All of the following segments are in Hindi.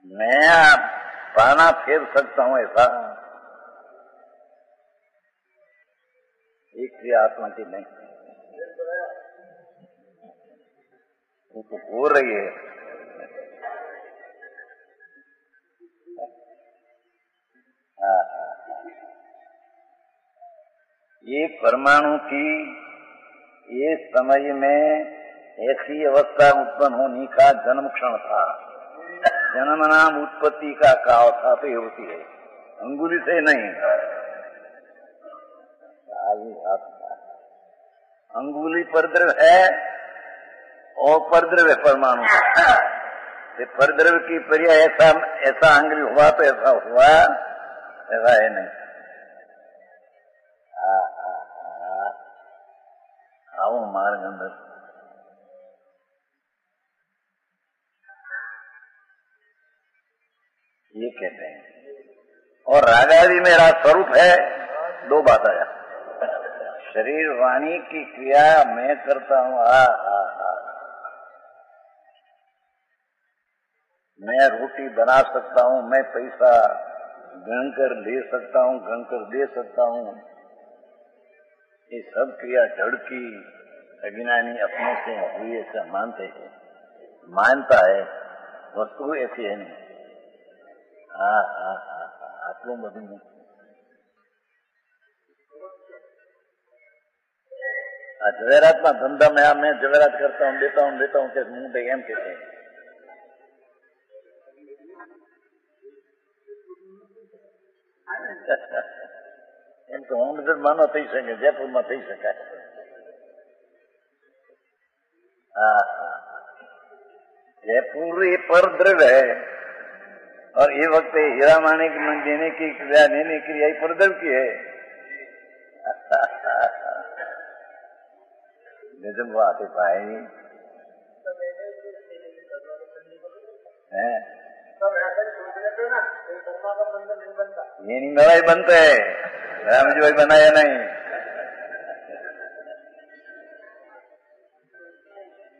मैं पाना फेर सकता हूं ऐसा एक क्रिया आत्मा की नहीं, वो तो हो रही है। ये परमाणु की ये समय में ऐसी अवस्था उत्पन्न होने का जन्म क्षण था। जन्म नाम उत्पत्ति का काल था तो ये होती है, अंगुली से नहीं। अंगुली परद्रव है और परद्रव है परमाणु। परद्रव की पर्याय ऐसा अंगुली हुआ तो ऐसा हुआ, ऐसा है नहीं। आओ मार्ग अंदर ये कहते हैं। और रागादि मेरा स्वरूप है। दो बात आया, शरीर वाणी की क्रिया मैं करता हूं। मैं रोटी बना सकता हूं, मैं पैसा गणकर ले सकता हूं, गणकर दे सकता हूं। ये सब क्रिया जड़ की अज्ञानी अपने से हुई ऐसा मानते हैं, मानता है, वस्तु ऐसी है नहीं। आटલું બધું આ જવેરાતના ધંધા मैं जवेरात करता हूँ, देता हूँ कि मुंह एम कहते हैं। એમ તો અમદાવાદમાં થઈ શકે, જયપુરમાં થઈ શકાય। जयपुर ये परद्रव्य है और ये वक्त हीरा माने की मन देने की क्रिया, लेने की क्रिया परद्रव की है। गजब बात है भाई। ये नहीं मेरा ही बनता है, राम जी भाई बनाया नहीं।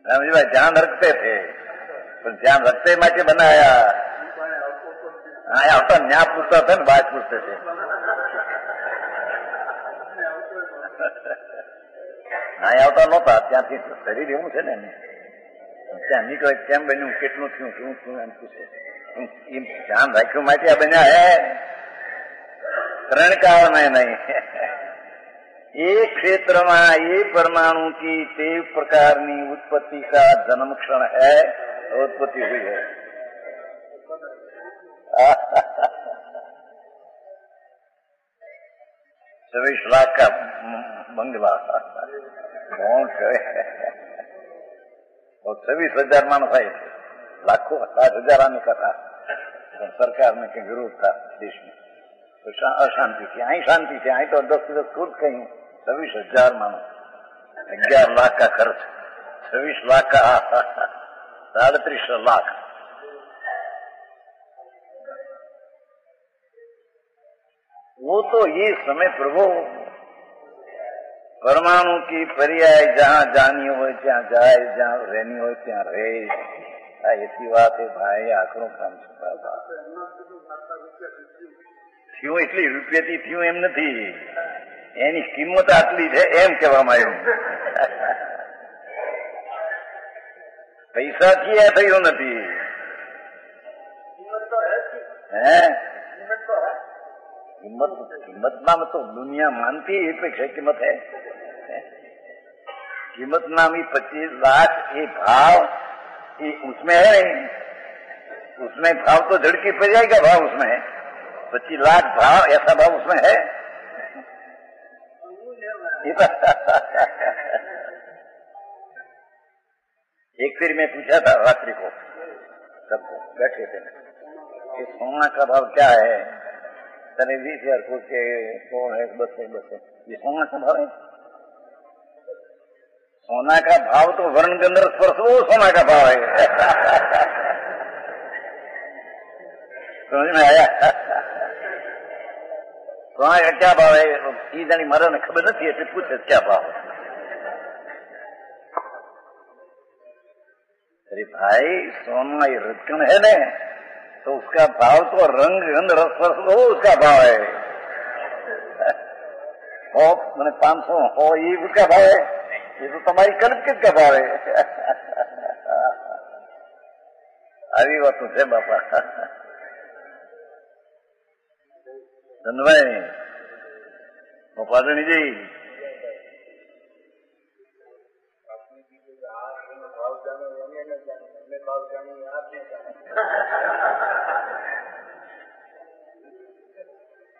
राम जी भाई ध्यान रखते थे, पर ध्यान रखते माटे बनाया। આવતા ન્યા પૂછતા હતા ને, બાદ પૂછતે थे। આવતા નહોતા, ત્યાંથી શરીર એવું છે ને, ત્યાં નીકળે કેમ બન્યું, કેટલું થયું, શું થયું એમ પૂછે। એમ ધ્યાન રાખ્યું માટે આ બન્યા હે, ત્રણ કાળ में नहीं। एक क्षेत्र में ये परमाणु की ते प्रकार की उत्पत्ति का जन्म क्षण है, उत्पत्ति हुई है। 24 लाख का बंगला और 26,000 मानस आए थे, लाखों 60,000 आने का था। सरकार में कहीं विरोध था देश में, तो अशांति थी। आई शांति थी, आई तो 10 खुद कहीं 26,000 मानो, 11 लाख का खर्च, 26 लाख का 37 लाख। वो तो ये समय प्रभु परमाणु की पर्याय जहाँ जानी हो ત્યાં જાય, जहाँ रहनी हो ત્યાં રહે। ऐसी बात है भाई, आखिरों काम થયું એટલી રૂપિયાથી થયું એમ નથી, એની કિંમત આટલી છે એમ કહેવામાં આવ્યું। પૈસાથી આ થયું નથી, હે कीमत नाम तो दुनिया मानती है, पेक्षा कीमत है। कीमत नाम ही 25 लाख ये भाव, ये उसमें है, उसमें भाव तो झड़की पड़ जाएगा, भाव उसमें है। 25 लाख भाव, ऐसा भाव उसमें है। एक फिर मैं पूछा था रात्रि को, सबको बैठे थे, कि सोना का भाव क्या है? तने 20,000 फूट के कौन है, बस ये सोना का भाव है। सोना का भाव तो वर्ण गंधर स्पर्श, वो सोना का भाव है। समझ में आया? सोना का क्या भाव है? ये जानी मारा ने खबर नहीं है, पूछे क्या भाव है। अरे भाई, सोना ये रत्न है ने, तो उसका भाव तो रंग गंध रस रस हो, उसका भाव है। हो मैंने 500 हो, ये उसका भाव है, ये तो तुम्हारी कल्पित का भाव है। આવી વાતો છે બાપા। ધનભાઈ પાટણીજી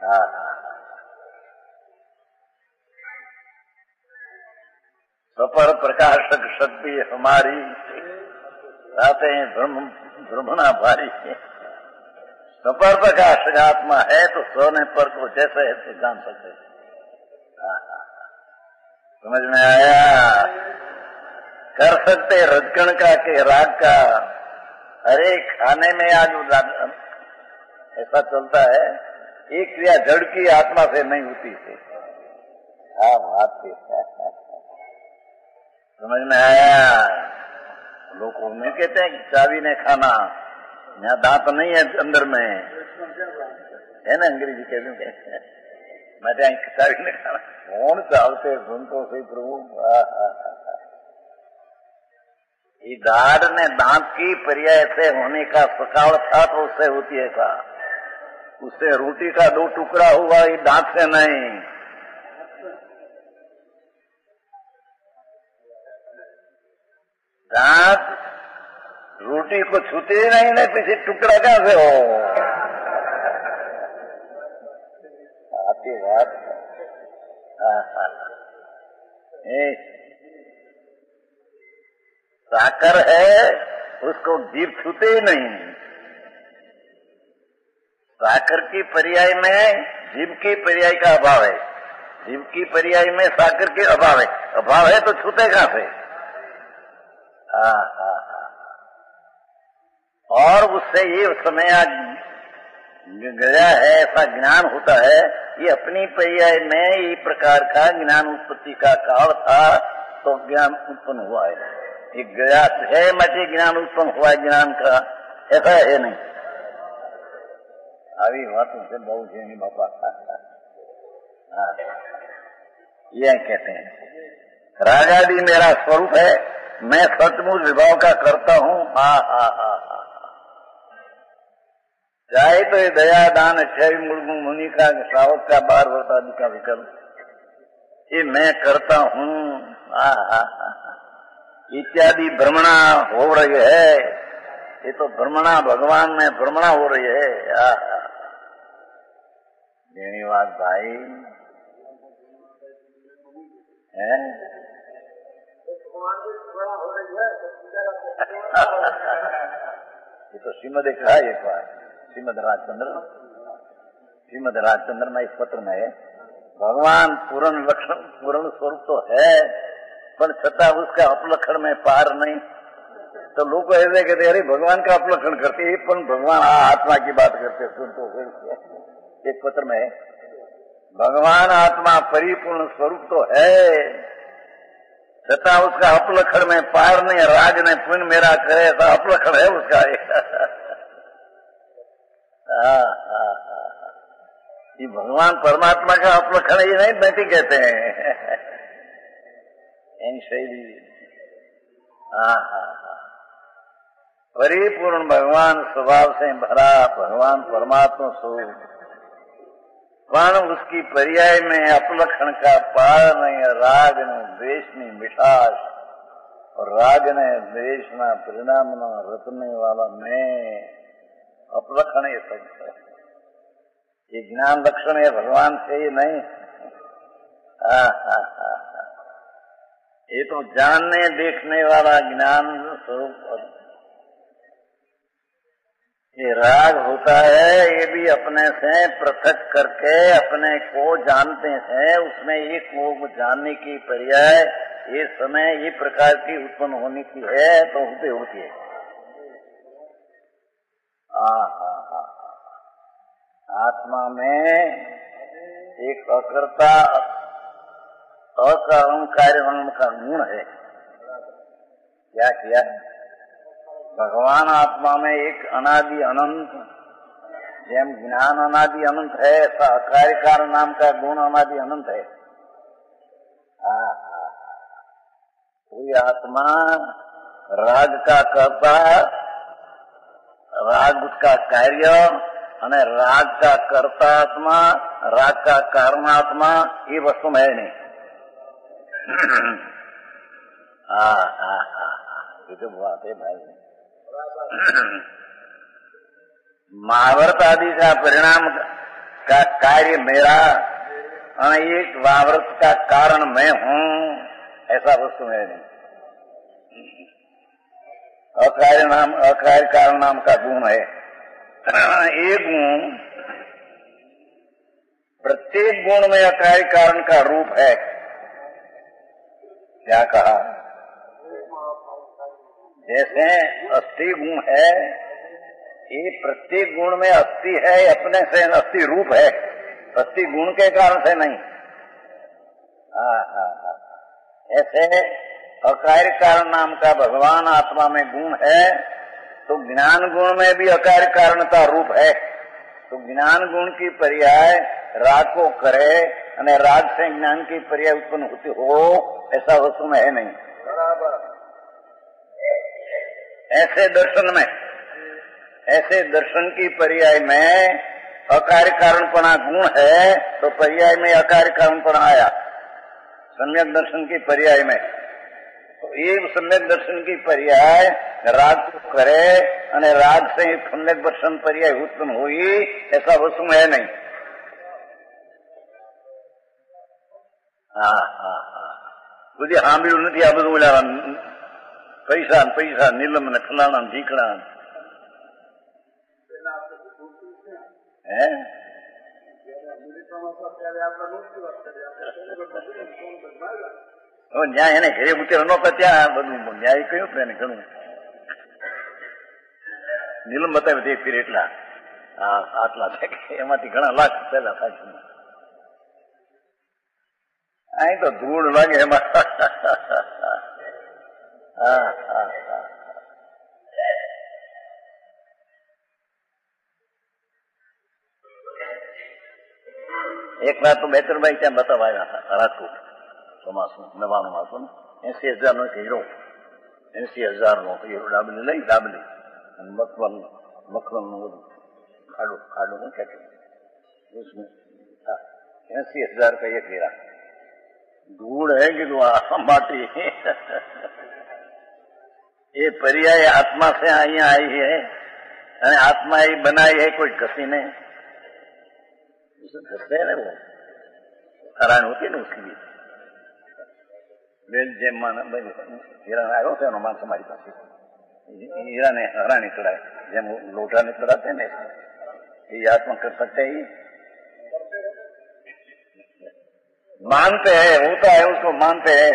हाँ सफर प्रकाशक शक्ति हमारी रातें भ्रमणा भारी। सफर प्रकाशक आत्मा है तो सोने पर को जैसे है तो जान सकते। समझ में आया? कर सकते रजकण का के राग का। अरे खाने में आज ऐसा चलता है, एक क्रिया जड़ की आत्मा से नहीं होती है। हाँ बात समझ में आया? लोग में कहते हैं कि चाबी ने खाना, यहाँ दांत नहीं है अंदर में, है ना अंग्रेजी कहते हैं, मैं चाबी ने खाना। कौन चाहते सुनतो सही प्रभु। ये दाढ़ ने दांत की पर्याय से होने का सकाल था तो उससे होती है का, उससे रोटी का 2 टुकड़ा हुआ, ये दांत से नहीं। दांत रोटी को छूते ही नहीं पीछे टुकड़ा कहां से हो। आपकी बात साकर है, उसको जीभ छूते ही नहीं। साकर की पर्याय में जीभ की पर्याय का अभाव है, जीभ की पर्याय में साकर के अभाव है। अभाव है तो छूते कहां से। और उससे ये समय आज गया है, ऐसा ज्ञान होता है। ये अपनी पर्याय में ये प्रकार का ज्ञान उत्पत्ति का काल था तो ज्ञान उत्पन्न हुआ है। ये गया है मचे ज्ञान उत्पन्न हुआ है, ज्ञान का ऐसा है नहीं। अभी बातों से बहुत नहीं बापा। ये कहते हैं रागादि मेरा स्वरूप है, मैं सचमुच विभाव का करता हूँ। चाहे तो ये दया दान क्षय मुर्गु मुनि का श्रावक का बार वर्तादि का विकल्प, ये मैं करता हूँ इत्यादि भ्रमणा हो रही है। ये तो भ्रमणा भगवान में भ्रमणा हो रही है। धन्यवाद भाई है। ये तो श्रीमद एक है, एक बार श्रीमद राजचंद्र में इस पत्र में है, भगवान पूर्ण लक्षण पूर्ण स्वरूप तो है पर छता उसका अपलक्षण में पार नहीं। तो लोग ऐसे कहते अरे भगवान का अपलक्षण करते, पर भगवान आत्मा की बात करते। सुन तो एक पत्र में भगवान आत्मा परिपूर्ण स्वरूप तो है, छता उसका अपलक्षण में पार नहीं। राज ने पुण्य मेरा करे ऐसा अपलक्षण है उसका। ये भगवान परमात्मा का अपलक्षण ये नहीं बैठी कहते हैं इन शैली। परिपूर्ण भगवान स्वभाव से भरा भगवान परमात्मा स्वरूप, पण उसकी पर्याय में अपलक्षण का पार नहीं। राग ने द्वेष नहीं मिठास, और राग ने द्वेष ना परिणाम न रतने वाला मैं अपलक्षण ये सब है। ये ज्ञान लक्षण है भगवान से ही नहीं। ये तो जानने देखने वाला ज्ञान स्वरूप। ये राग होता है, ये भी अपने से पृथक करके अपने को जानते हैं। उसमें एक को जानने की पर्याय ये समय ये प्रकार की उत्पन्न होने की है तो होती है। आत्मा में एक अकर्ता अकारण कार्य का गुण है। क्या किया? भगवान आत्मा में एक अनादि अनंत, जेम ज्ञान अनादि अनंत है, ऐसा अकार्य कारण नाम का गुण अनादि अनंत है। कोई आत्मा राग का कर्ता, राग उसका कार्य, અને રાગ का कर्ता आत्मा, राग का कारणात्मा, ये वस्तु में है नहीं। ये तो बात है भाई। महाभारत आदि का परिणाम का कार्य मेरा, एक महाभारत का कारण मैं हूँ, ऐसा वस्तु है नहीं। अकार्य कारण नाम का गुण है। एक गुण, प्रत्येक गुण में अकार्य कारण का रूप है। क्या कहा? जैसे अस्थि गुण है, ये प्रत्येक गुण में अस्थि है, अपने से अस्थि रूप है, अस्थि गुण के कारण से नहीं। ऐसे अकार्य कारण नाम का भगवान आत्मा में गुण है, तो ज्ञान गुण में भी अकार्य कारण का रूप है। तो ज्ञान गुण की पर्याय राग को करे, और राग से ज्ञान की पर्याय उत्पन्न होती हो, ऐसा वस्तु में है नहीं। ऐसे दर्शन की पर्याय में अकार्य कारणपणा गुण है, तो पर्याय में अकार्य कारणपणा आया सम्यक दर्शन की पर्याय में। तो ये सम्यक दर्शन की पर्याय राग को करे, और राग से सम्यक दर्शन पर्याय उत्पन्न हुई, ऐसा वस्तु है नहीं। બધી સાંભળ્યું નથી આ બધું, ઓલા પૈસા પૈસા નીલમ ને ફલાણા ઢીકણા હે ન્યાય એને ઘરે ઉતેર નહોતા, ત્યાં બધું ન્યાય કયું ને ઘણું નીલમ બતાવે તે ફીર એટલા આટલા એમાંથી ઘણા લાખ પેદા થાય। અહીં તો ધૂળ લાગે એમાં। એક વાર તો બેતરભાઈ ત્યાં બતાવવા આવ્યા હતા રાજકોટ, ચોમાસું 99 માસું, 80,000 નો હીરો, 80,000 નો હીરો ડાબલી લઈ ડાબલી અને મખમલ નું બધું ખાડું નું ખેંચું, 80,000 का एक हीरा। धूड़ है कि माटी ये पर्याय आत्मा से यहाँ आई है, आत्मा ही बनाई है, कोई घसी नहीं। घसते है ना, वो हरान होती है ना उसकी भी। बेल जेम हीरा आयो थे मानस हमारी पास, हीरा ने हरानी चढ़ाए, जेम लोटा ने चढ़ाते हैं, ये आत्मा कर सकते ही, मानते हैं, होता है उसको मानते हैं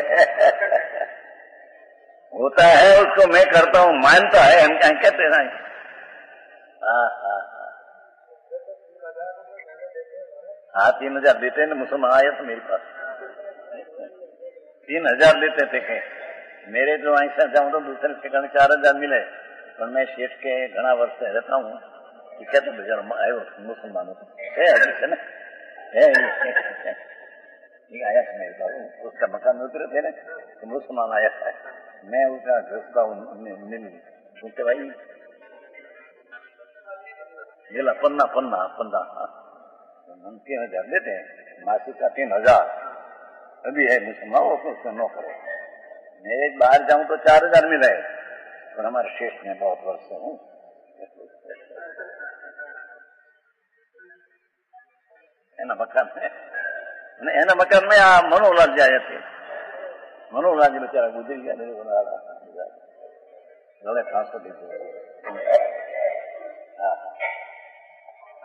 होता है उसको मैं करता हूँ, मानता है, हम क्या कहते हैं। हाँ 3,000 देते हैं, मुसलमान आया तो मेरे पास 3,000 देते थे के मेरे जो ऐसा जाऊँ तो दूसरे ठिकाने 4,000 मिले, पर मैं शेठ के घना वर्ष से रहता हूँ, क्या तो बेचारा आयो मुसलमानों है ना, आया था मेरे पास, उसका मकान में उतरे थे ना, तो मुसलमान आया था, मैं उसका घुसता हूँ सुनते भाई मिला पन्ना 3,000 देते हैं, मासिक का 3,000 अभी है मुसलमान, उसको न करो। मैं एक बाहर जाऊं तो 4,000 मिले, पर हमारे शेष में बहुत वर्ष से हूँ, एना मकान में आ मनोहरलाल जाए थे, मनोहरलाल जी बेचारा गुजर गया, मेरे को गले फांस दीजिए।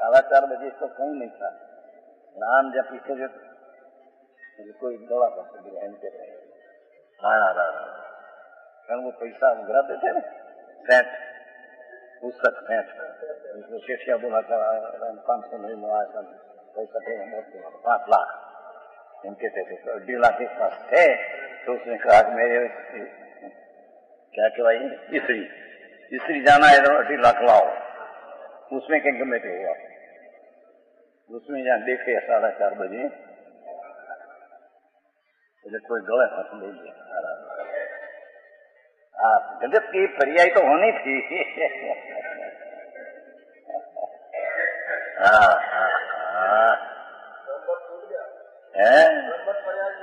4:30 बजे इसको कहीं नहीं था, नाम जब पीछे जो कोई दवा कर सकती कारण वो पैसा उघराते थे ना, सेठ पुस्तक सेठ, उसको शेठिया बोला था 500 नहीं आया पैसा थे 5 लाख, हम कहते थे 1.5 लाख के पास थे, तो उसने कहा कि मेरे क्या कहवाई इसरी तीसरी जाना है तो 2.5 लाख लाओ, उसमें कहीं गमे के हुआ, उसमें जहाँ देखे 4:30 बजे कोई गले हाथ ले लिया। जगत की पर्याय तो होनी थी।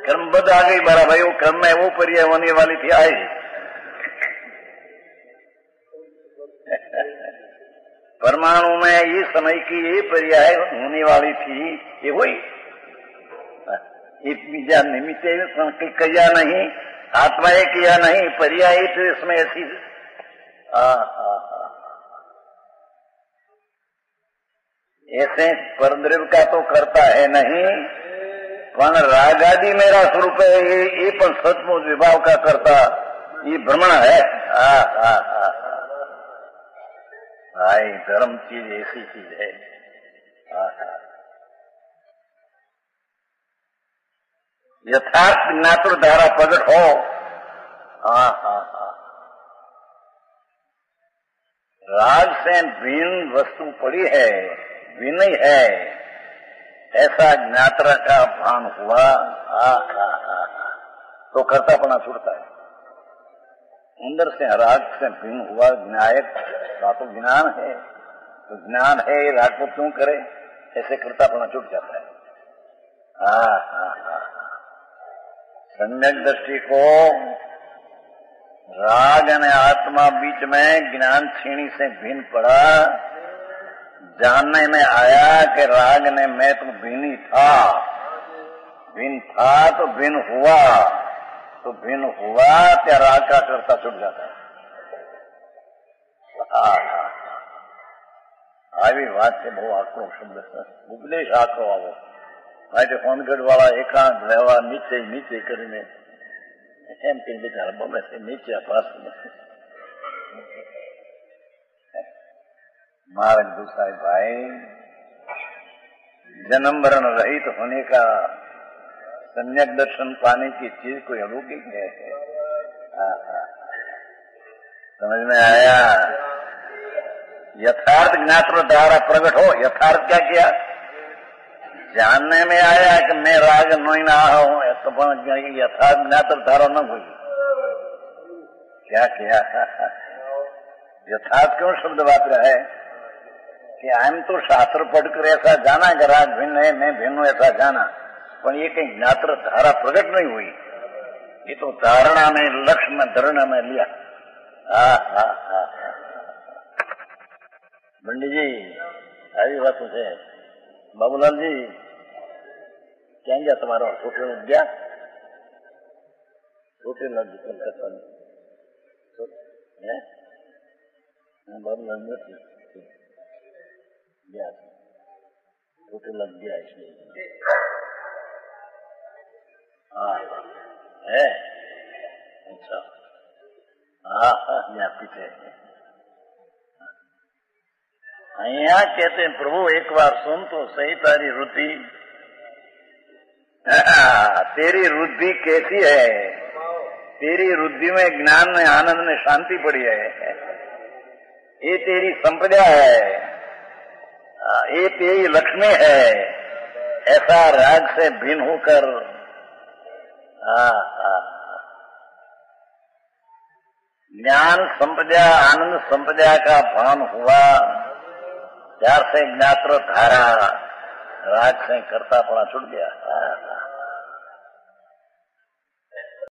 कर्मबद्ध आ गई बड़ा भाई, वो कर्म में वो पर्याय होने वाली थी, आई। परमाणु में ये समय की ये पर्याय होने वाली थी, ये हुई। बीजा निमित्त किया नहीं, आत्मा किया नहीं, पर्याय तो इसमें ऐसी। ऐसे परद्रव्य का तो करता है नहीं, पण राग आदि मेरा स्वरूप है, ये पण सचमुच विभाव का करता, ये भ्रमण है। भाई धर्म चीज ऐसी चीज है। यथार्थ ज्ञातृ धारा प्रकट हो। राग से भिन्न वस्तु पड़ी है, भिन्न ही है, ऐसा ज्ञात्र का भान हुआ तो कर्तापना छूटता है। अंदर से राग से भिन्न हुआ ज्ञायक का तो ज्ञान है, तो ज्ञान है, राग को क्यों करे, ऐसे कर्तापना छूट जाता है। सम्यक दृष्टि को राग और आत्मा बीच में ज्ञान छीणी से भिन्न पड़ा, जानने में आया कि राग ने मैं तो भिन्न ही था, भिन्न था तो भिन्न हुआ, तो भिन्न हुआ क्या राग का कर्ता छूट जाता है। આવી વાત છે, બહુ આકરો શબ્દ છે, ઉપદેશ આકરો આવો માટે હોનગઢ વાળા એકાંત રહેવા નીચે નીચે કરીને એમ કે બિચારા બમે છે નીચે પાસ महाराज दूसरा भाई, जन्म मरण रहित होने का सम्यक दर्शन पाने की चीज कोई अलौकिक है। समझ में आया। यथार्थ ज्ञात्र धारा प्रकट हो। यथार्थ क्या किया, जानने में आया कि मैं राग नहीं ना हूं, तो यथार्थ ज्ञात्र धारा न हुई। क्या किया, यथार्थ क्यों शब्द वापरा है कि हम तो शास्त्र पढ़कर ऐसा जाना कि राग भिन्न है, मैं भिन्न हूं ऐसा जाना, पर ये कहीं ज्ञात्र धारा प्रकट नहीं हुई, ये तो धारणा में लक्ष्य में धारणा में लिया। बंडी जी આવી વાતો છે। बाबूलाल जी क्या गया तुम्हारा होटल लग गया, होटल लग कलकत्ता में बाबूलाल नहीं गया, होटल लग गया इसलिए। हाँ है, अच्छा हाँ यहाँ पीछे यहाँ कहते हैं प्रभु एक बार सुन तो सही तारी रुद्धि, तेरी रुद्धि कैसी है, तेरी रुद्धि में ज्ञान में आनंद में शांति पड़ी है, ये तेरी संपदा है, ये तेरी लक्ष्मी है, ऐसा राग से भिन्न होकर ज्ञान संपदा आनंद संपदा का भान हुआ, प्यार से ज्ञात्र धारा राग से करता पड़ा छूट गया।